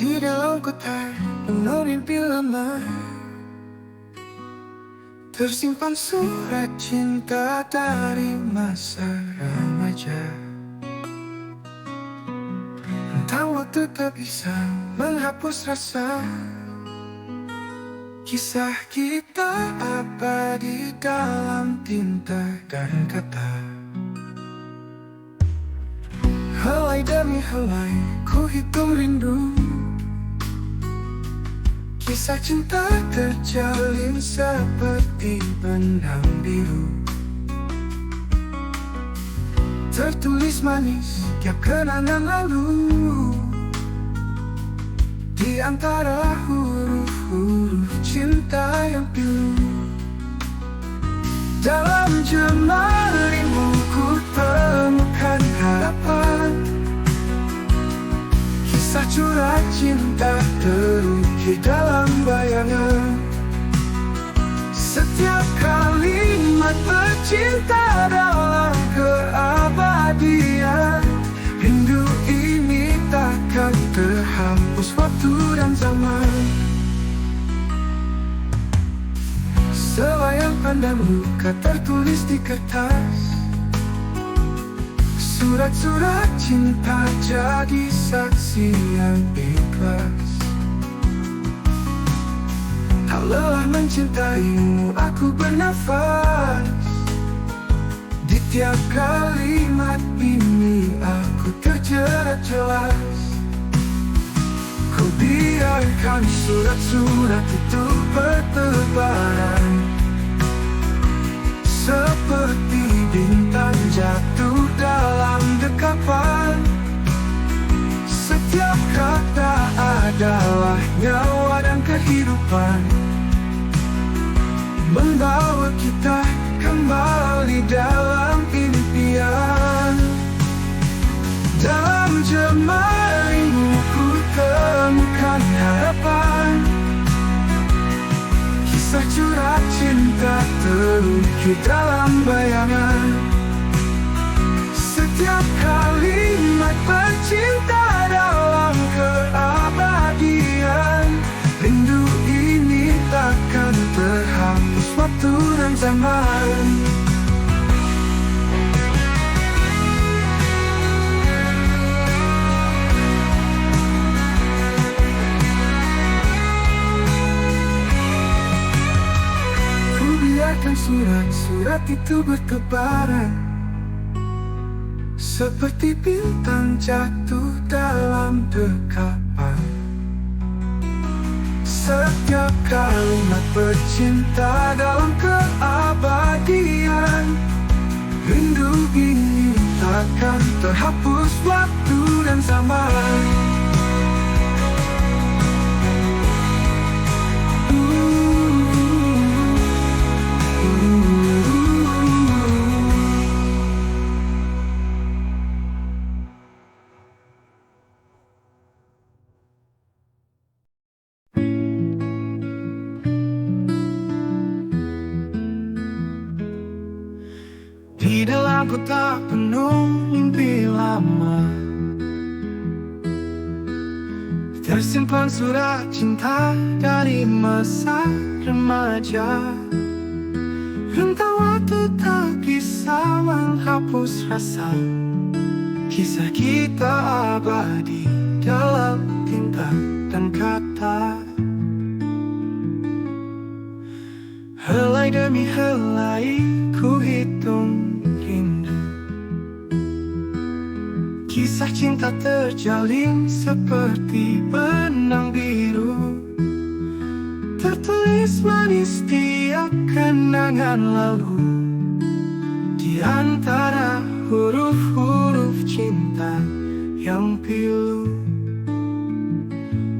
Di dalam kotak penuh mimpi lama, tersimpan surat cinta dari masa remaja. Entah waktu tak bisa menghapus rasa, kisah kita abadi dalam tinta dan kata. Helai demi helai ku hitung rindu, kisah cinta terjalin seperti benang biru. Tertulis manis tiap kenangan lalu, di antara huruf-huruf cinta yang pilu. Dalam jemarimu ku temukan harapan, kisah curhat cinta terukir dalam bayangan. Setiap kalimat bercinta dalam keabadian, rindu ini takkan terhapus waktu dan zaman. Selayang pandang luka tertulis di kertas, surat-surat cinta jadi saksi yang ikhlas. Tak lelah mencintaimu aku bernafas, di tiap kalimat ini aku terjerat jelas. Ku biarkan surat-surat itu bertebaran, seperti bintang jatuh dalam dekapan. Setiap kata adalah nyawa dan kehidupan, membawa kita kembali dalam impian. Dalam jemarimu ku temukan harapan, kisah curhat cinta terukir dalam bayangan. Setiap kalimat bercinta dalam keabadian, rindu ini takkan terhapus waktu dan zaman. Ku biarkan surat-surat itu bertebaran, seperti bintang jatuh dalam dekapan. Setiap kalimat bercinta dalam keabadian, rindu ini takkan terhapus waktu dan zaman. Di dalam kotak penuh mimpi lama, tersimpan surat cinta dari masa remaja. Rentang waktu tak bisa menghapus rasa, kisah kita abadi dalam tinta dan kata. Helai demi helai ku hitung rindu, kisah cinta terjalin seperti benang biru. Tertulis manis tiap kenangan lalu, di antara huruf-huruf cinta yang pilu.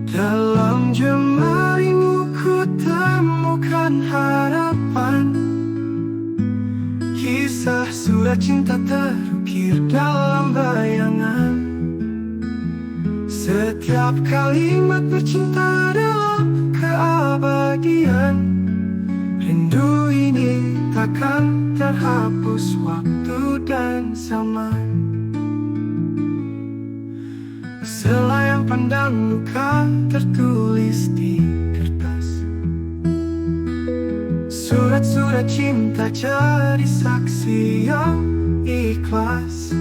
Dalam jemarimu ku temukan harapan, kisah surat cinta terukir dalam bayangan. Setiap kalimat bercinta dalam keabadian, rindu ini takkan terhapus waktu dan zaman. Selayang pandang muka tertulis di kertas. Surat-surat cinta jadi saksi yang ikhlas.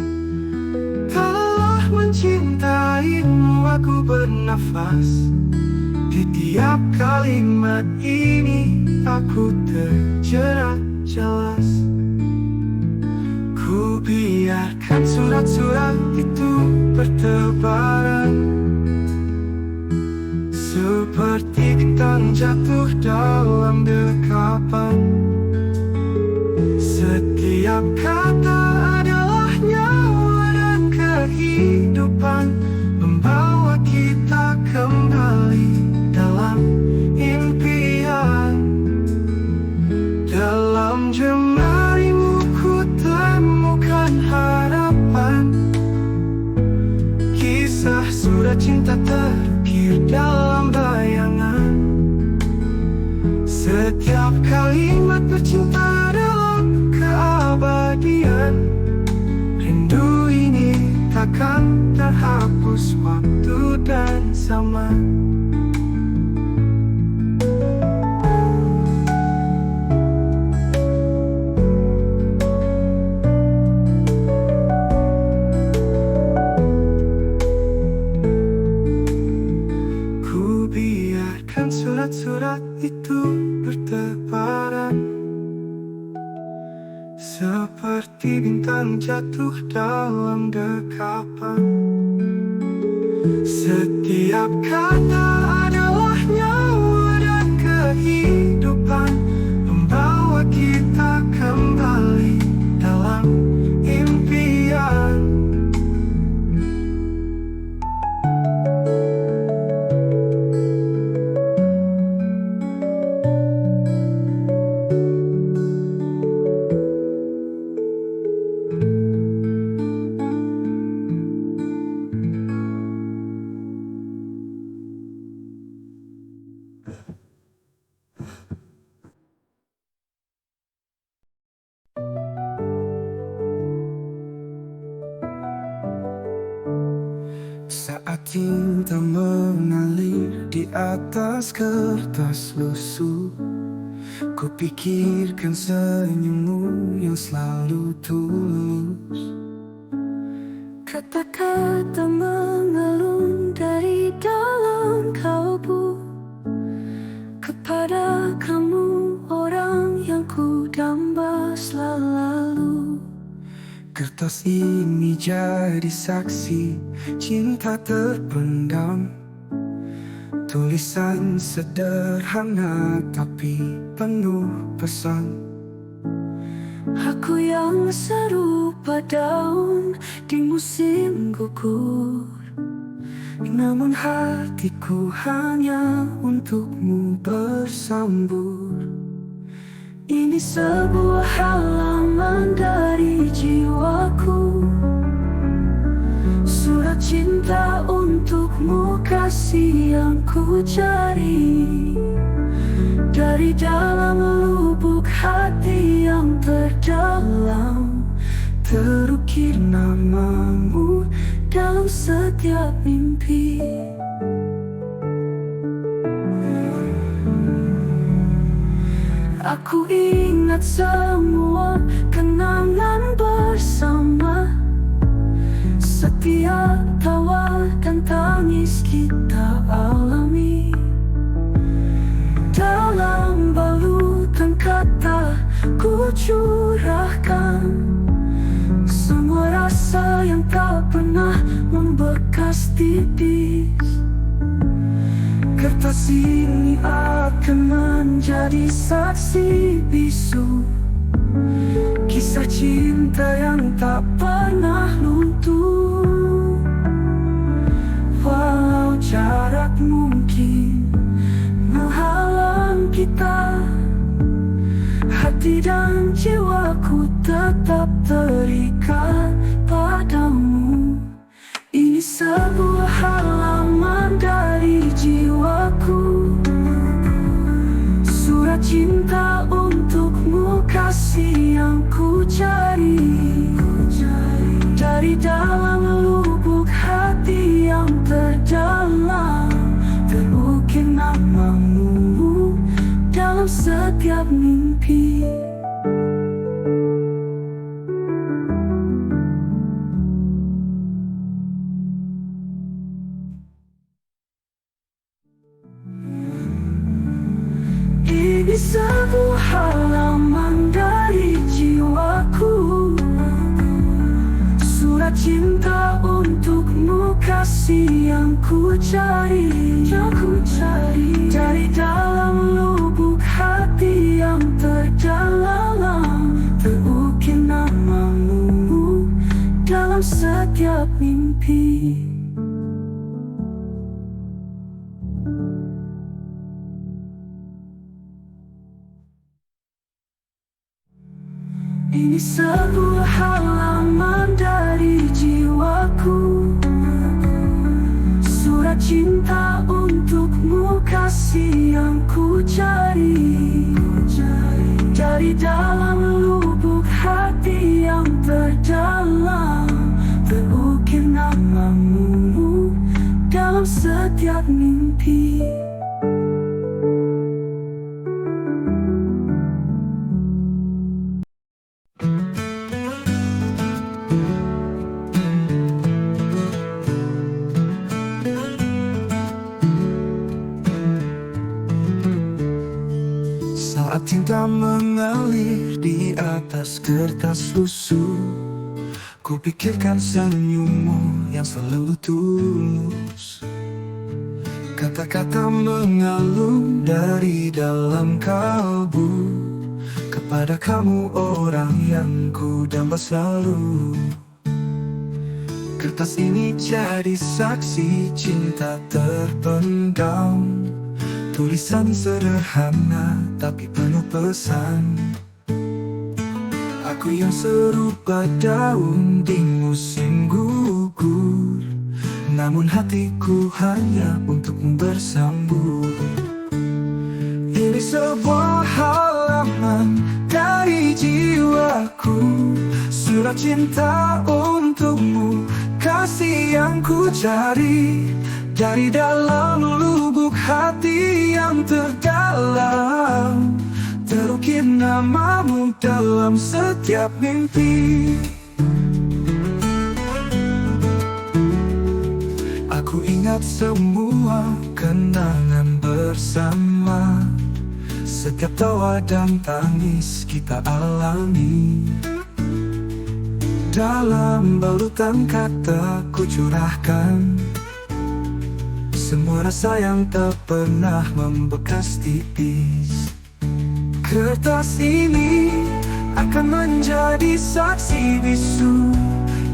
Telah mencintaimu aku bernafas. Di tiap kalimat ini aku terjerat jelas. Ku biarkan surat-surat itu bertebaran, seperti bintang jatuh dalam dekapan. Setiap kata adalah nyawa dan kehidupan, membawa kita kembali dalam impian. Dalam jemarimu ku temukan harapan. Kisah surat cinta terukir dalam bayangan. Setiap kalimat bercinta dalam keabadian. Rindu ini takkan terhapus waktu dan zaman. Surat-surat itu bertebaran, seperti bintang jatuh dalam dekapan. Setiap kata adalah nyawa dan kehidupan, membawa kita kembali dalam impian. Saat cinta mengalir di atas kertas lusuh, ku pikirkan senyummu yang selalu tulus. Kata-kata mengalun dari dalam kalbu, kepada kamu orang yang ku damba selalu. Kertas ini jadi saksi cinta terpendam. Tulisan sederhana tapi penuh pesan. Aku yang serupa daun di musim gugur, namun hatiku hanya untukmu bersambur. ini sebuah halaman dari jiwaku, surat cinta untukmu, kasih yang ku cari. Dari dalam lubuk hati yang terdalam, terukir namamu dalam setiap mimpi. Aku ingat semua kenangan bersama, setiap tawa dan tangis kita alami. Dalam balutan kata ku curahkan semua rasa yang tak pernah membekas tipis. Kertas ini akan menjadi saksi bisu, kisah cinta yang tak pernah luntur. Walau jarak mungkin menghalang kita, hati dan jiwaku tetap terikat padamu. Ini sebuah halaman dari jiwaku, surat cinta untukmu, kasih yang ku cari. Dari dalam lubuk hati yang terdalam, Terukir namamu dalam setiap mimpi. Ini sebuah halaman dari jiwaku, surat cinta untukmu, kasih yang ku cari, dari dalam lubuk hati yang terdalam. Terukir namamu dalam setiap mimpi. Ini sebuah halaman dari jiwaku, surat cinta untukmu, kasih yang ku cari, dari dalam lubuk hati yang terdalam. Terukir namamu dalam setiap mimpi. Saat cinta mengalir di atas kertas lusuh, ku pikirkan senyummu yang selalu tulus. Kata-kata mengalun dari dalam kalbu, kepada kamu orang yang ku damba selalu. Kertas ini jadi saksi cinta terpendam, tulisan sederhana tapi penuh pesan. Aku yang serupa daun di musim gugur, namun hatiku hanya untukmu bersambut. Ini sebuah halaman dari jiwaku, surat cinta untukmu, kasih yang ku cari, dari dalam lubuk hati yang terdalam. Terukir namamu dalam setiap mimpi. Aku ingat semua kenangan bersama, setiap tawa dan tangis kita alami. Dalam balutan kata ku curahkan semua rasa yang tak pernah membekas tipis. Kertas ini akan menjadi saksi bisu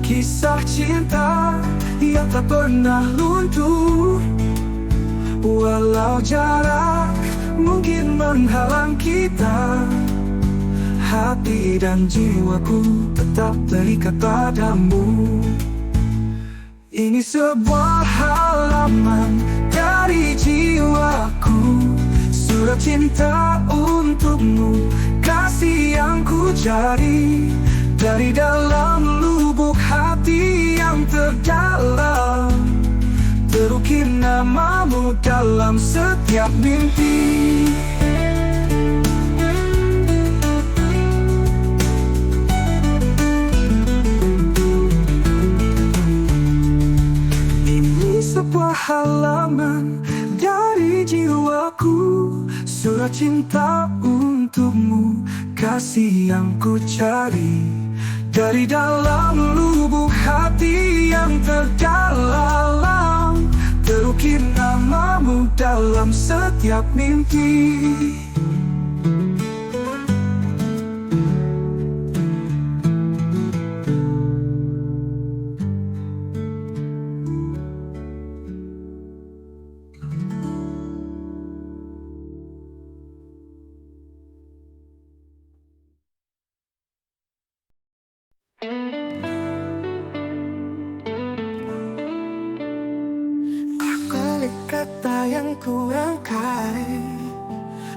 kisah cinta yang tak pernah luntur. Walau jarak mungkin menghalang kita, hati dan jiwaku tetap terikat padamu. Ini sebuah halaman dari jiwaku, surat cinta untukmu, kasih yang ku cari, dari dalam lubuk hati yang terdalam. Terukir namamu dalam setiap mimpi. Sebuah halaman dari jiwaku, surat cinta untukmu, kasih yang ku cari, dari dalam lubuk hati yang terdalam. Terukir namamu dalam setiap mimpi. Balik kata yang ku rangkai,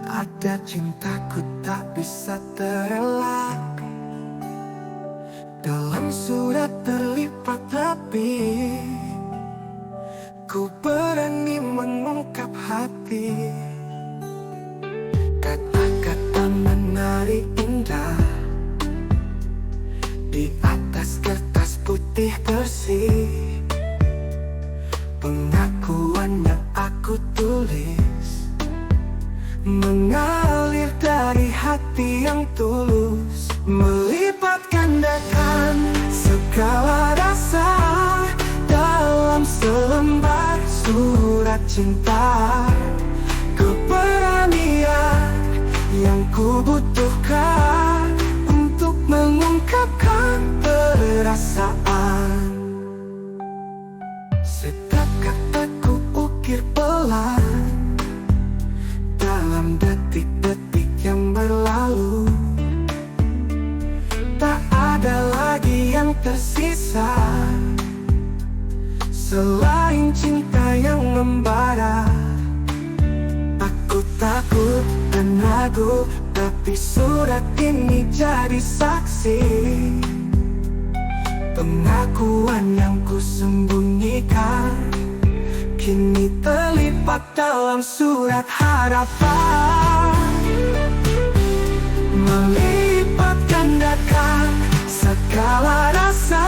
ada cintaku tak bisa terelak. Dalam surat terlipat rapi, ku berani mengungkap hati. hati. Kata-kata menari indah di atas kertas putih bersih. Pengakuan yang aku tulis mengalir dari hati yang tulus, melipat gandakan segala rasa dalam selembar surat cinta. Keberanian yang ku butuhkan untuk mengungkapkan perasaan. Setiap kataku ukir pelan dalam detik-detik yang berlalu. Tak ada lagi yang tersisa selain cinta yang membara. Aku takut dan ragu, tapi surat ini jadi saksi. Pengakuan yang kusembunyikan kini terlipat dalam surat harapan. Melipat gandakan segala rasa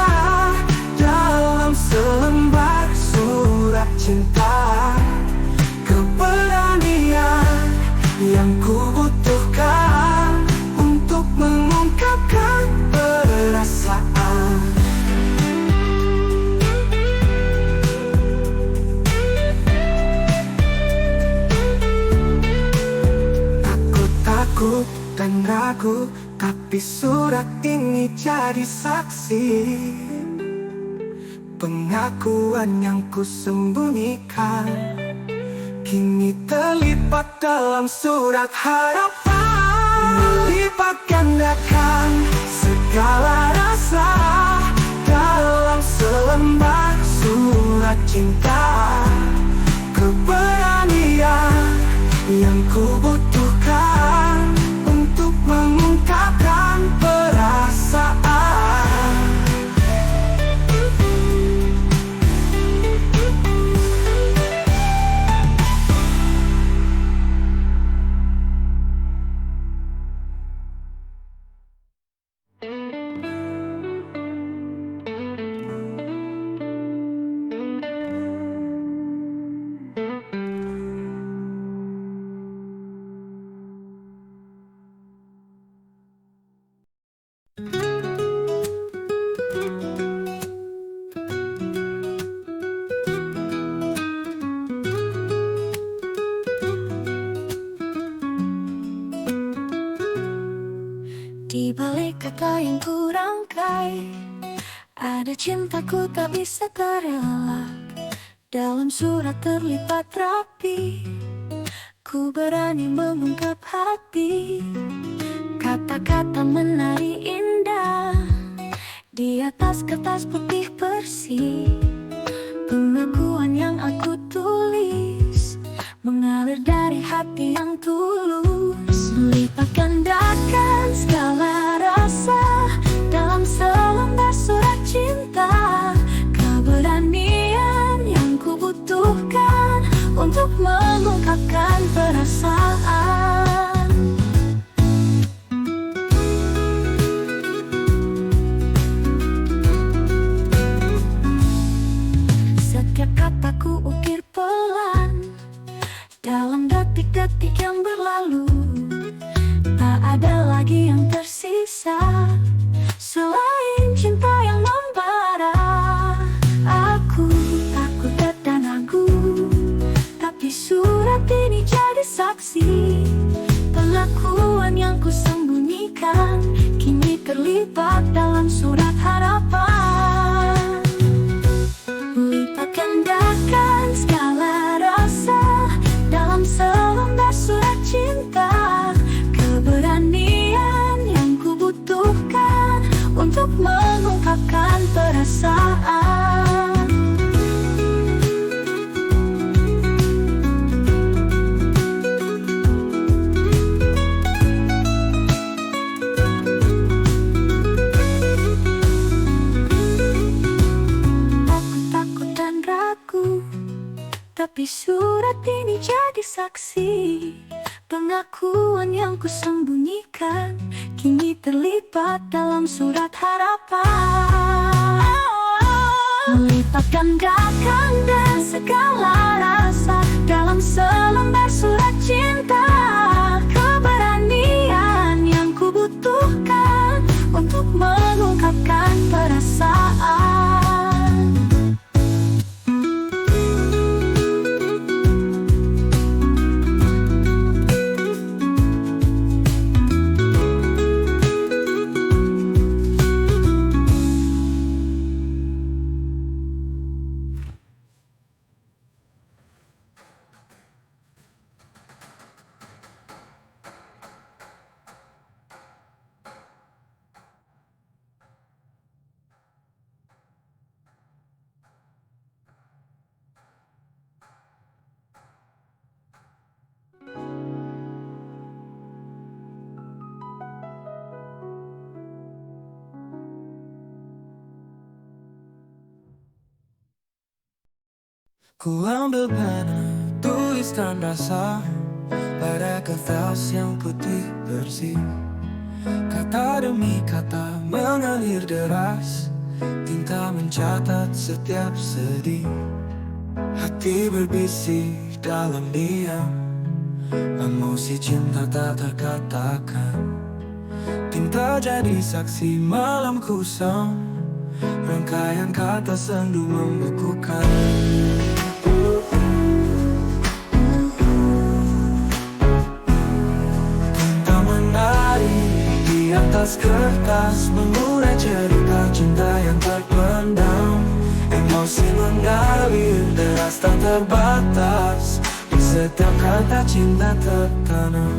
dalam selembar surat cinta. Keberanian yang ku butuhkan untuk mengungkapkan perasaan. Aku takut dan ragu, tapi surat ini jadi saksi. Pengakuan yang kusembunyikan kini terlipat dalam surat harapan. Melipat gandakan segala rasa dalam selembar surat cinta. Keberanian yang ku butuhkan untuk mengungkapkan perasaan. Di balik kata yang ku rangkai, ada cintaku tak bisa terelak. Dalam surat terlipat rapi, ku berani mengungkap hati. Kata-kata menari indah di atas kertas putih bersih. Pengakuan yang aku tulis mengalir dari hati yang tulus, melipat gandakan segala rasa dalam selembar surat cinta. Keberanian yang ku butuhkan untuk mengungkapkan perasaan. Setiap kataku ukir pelan dalam detik-detik yang berlalu. Tak ada lagi yang tersisa selain cinta yang membara. Aku takut dan ragu, tapi surat ini jadi saksi. Pengakuan yang kusembunyikan kini terlibat dalam surat harapan. Melipat gandakan segala rasa dalam selembar surat cinta. Keberanian yang ku butuhkan untuk mengungkapkan perasaan. ini jadi saksi. Pengakuan yang kusembunyikan kini terlibat dalam surat harapan. Melipat gandakan dan segala rasa dalam selembar surat cinta. Keberanian yang kubutuhkan untuk mengungkapkan perasaan. Ku ambil pena, tuliskan rasa pada kertas yang putih bersih. Kata demi kata mengalir deras, tinta mencatat setiap sedih. Hati berbisik dalam diam, emosi cinta tak terkatakan. Tinta jadi saksi malam kusam, rangkaian kata sendu membukukan. Tinta menari di atas kertas, mengurai cerita cinta yang terpendam. Emosi mengalir deras tak terbatas, di setiap kata cinta tertanam.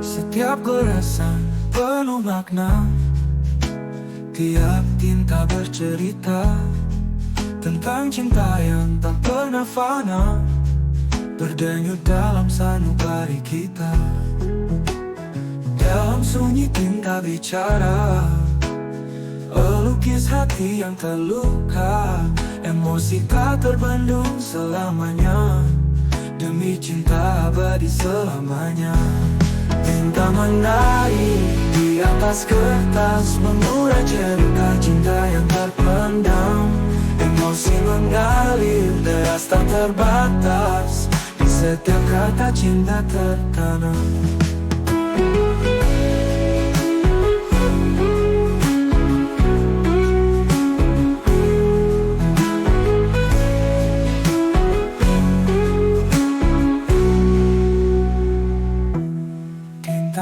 Setiap goresan penuh makna, tiap tinta bercerita tentang cinta yang tak pernah fana, berdenyut dalam sanubari kita. Dalam sunyi tinta bicara, melukis hati yang terluka. Emosi tak terbendung selamanya, demi cinta abadi selamanya. Tinta menari di atas kertas, mengurai cerita cinta yang terpendam. Emosi mengalir deras tak terbatas, di setiap kata cinta tertanam.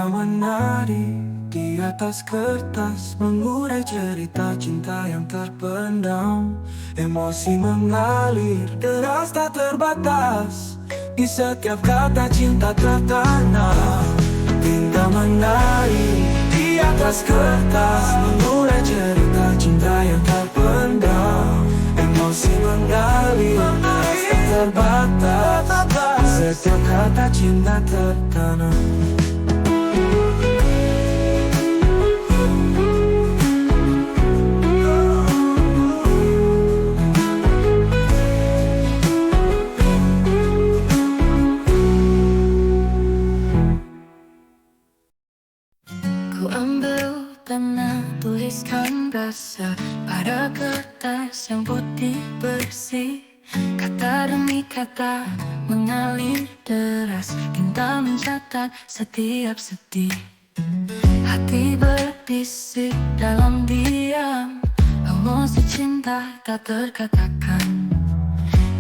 Menari di atas kertas, mengurai cerita cinta yang terpendam. Emosi mengalir deras tak terbatas, di setiap kata cinta tertanam. Tinta menari di atas kertas, mengurai cerita cinta yang terpendam. Emosi mengalir deras tak terbatas, di setiap kata cinta tertanam. Tuliskan rasa pada kertas yang putih bersih. Kata demi kata mengalir deras, tinta mencatat setiap sedih. Hati berbisik dalam diam, emosi cinta tak terkatakan.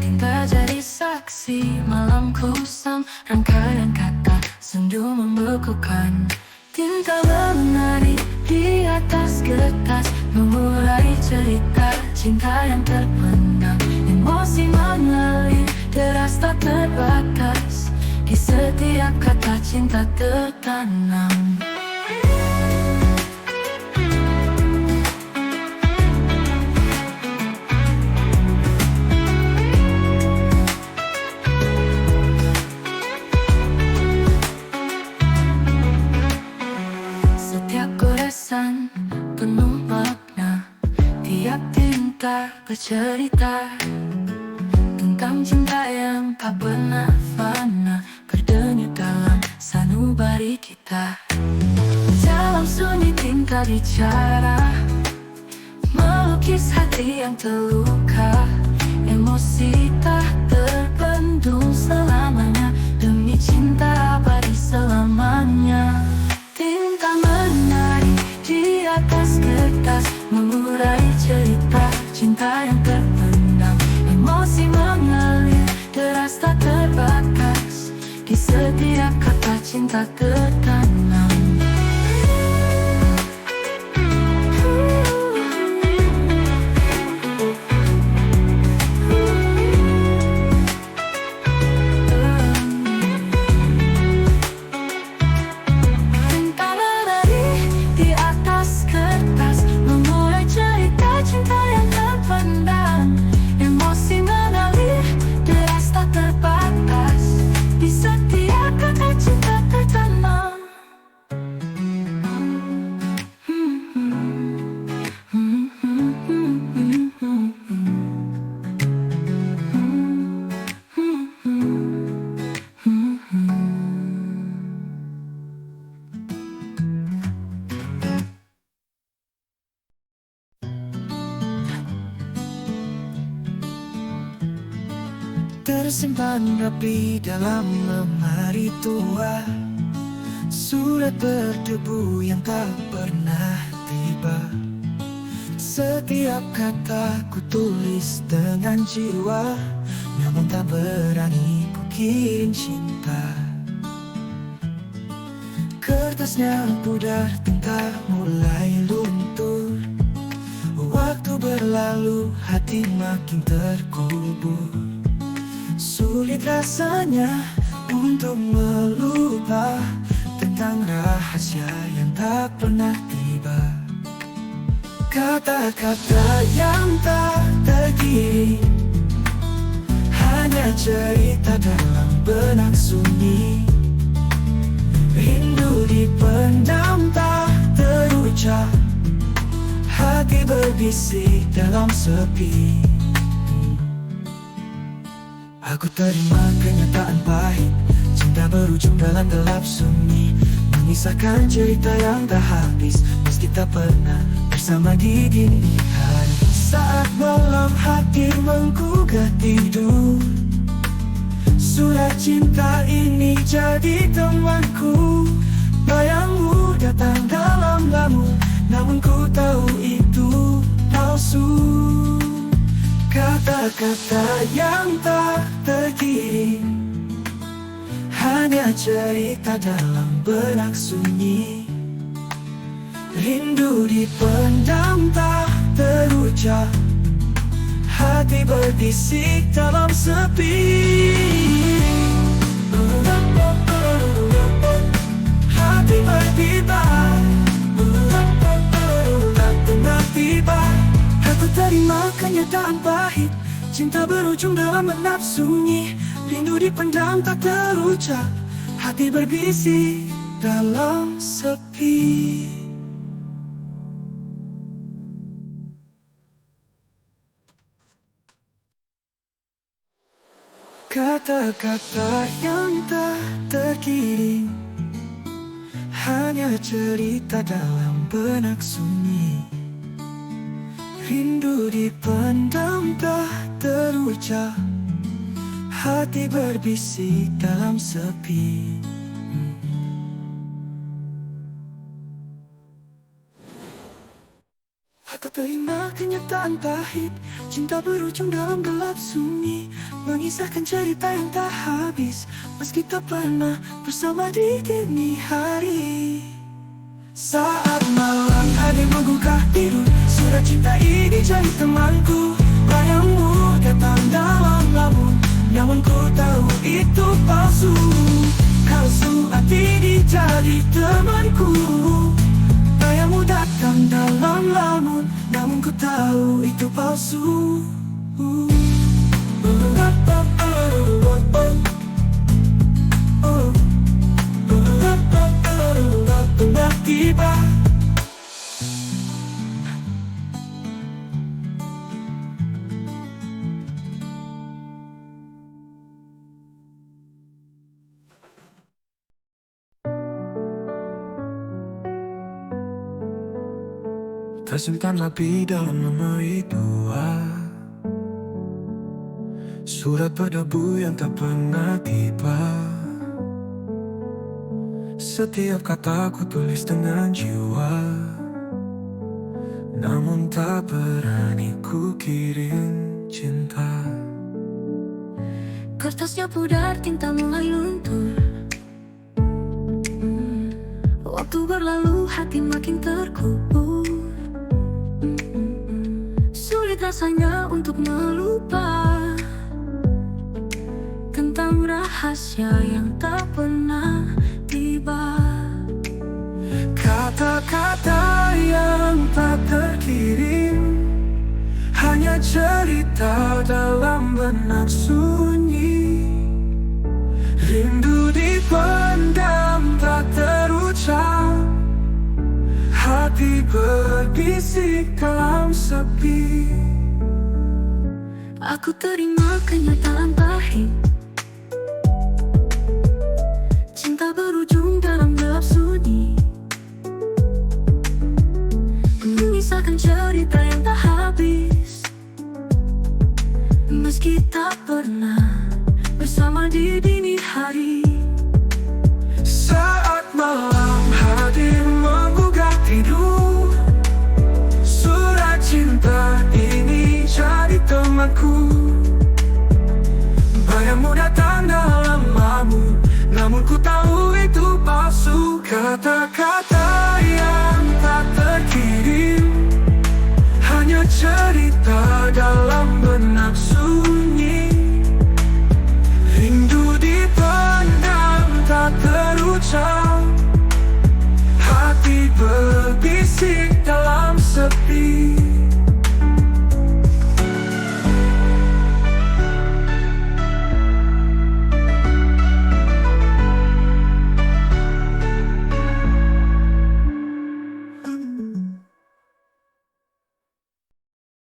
Tinta jadi saksi malam kusam, rangkaian kata sendu membekukan. Tinta menari di atas kertas, mengurai cerita cinta yang terpendam. Emosi mengalir deras tak terbatas, di setiap kata cinta tertanam. Penuh makna, tiap tinta bercerita tentang tentang cinta yang tak pernah fana, berdenyut dalam sanubari kita. Dalam sunyi tinta bicara, melukis hati yang terluka. Emosi tak terbendung selamanya, demi cinta abadi selamanya. Tinta menari di atas kertas, mengurai cerita cinta yang terpendam. Emosi mengalir deras tak terbatas, di setiap kata cinta tertanam. Tersimpan rapi dalam lemari tua, surat berdebu yang tak pernah tiba. Setiap kata ku tulis dengan jiwa, namun tak berani ku kirim cinta. Kertasnya pudar, tinta mulai luntur. Waktu berlalu, hati makin terkubur. Sulit rasanya untuk melupa tentang rahasia yang tak pernah tiba. Kata-kata yang tak terkirim, hanya cerita dalam benak sunyi. Rindu dipendam tak terucap, hati berbisik dalam sepi. Aku terima kenyataan pahit, cinta berujung dalam gelap sunyi, mengisahkan cerita yang tak habis, meski tak pernah bersama di dini hari. Saat malam hati menggugah tidur, surat cinta ini jadi temanku. Bayangmu datang dalam lamun, namun ku tahu itu palsu. Kata-kata yang tak terkirim, hanya cerita dalam benak sunyi. Rindu dipendam tak terucap, hati berbisik dalam sepi. Hati berdebar, tak pernah tiba. Aku terima kenyataan pahit, cinta berujung dalam benak sunyi. Rindu dipendam tak terucap, hati berbisik dalam sepi. Kata-kata yang tak terkirim, hanya cerita dalam benak sunyi. Rindu dipendam tak terucap, hati berbisik dalam sepi. Aku terima kenyataan pahit, cinta berujung dalam gelap sunyi, mengisahkan cerita yang tak habis, meski tak pernah bersama di dini hari. Saat malam hati menggugah tidur, surat cinta ini jadi temanku. Bayangmu datang dalam lamun, namun ku tahu itu palsu. Kalsu hati jadi temanku. Bayangmu datang dalam lamun, namun ku tahu itu palsu. Tiba tersimpan lebih dalam memori dua. Surat berdebu yang tak pernah tiba. Setiap kata ku tulis dengan jiwa, namun tak berani ku kirim cinta. Kertasnya pudar, tinta mulai luntur. Waktu berlalu, hati makin terkubur. Sulit rasanya untuk melupa tentang rahasia yang tak pernah tiba. Kata-kata yang tak terkirim, hanya cerita dalam benak sunyi. Rindu dipendam tak terucap, hati berbisik dalam sepi. Aku terima kenyataan pahit, cinta berujung dalam gelap sunyi, mengisahkan cerita yang tak habis, meski tak pernah bersama di dini hari. Saat malam hadir menggugah tidur, surat cinta ini jadi temanku. Bayangmu datang dalam lamun, namun ku tahu itu palsu. Kata-kata yang tak terkirim, hanya cerita dalam benak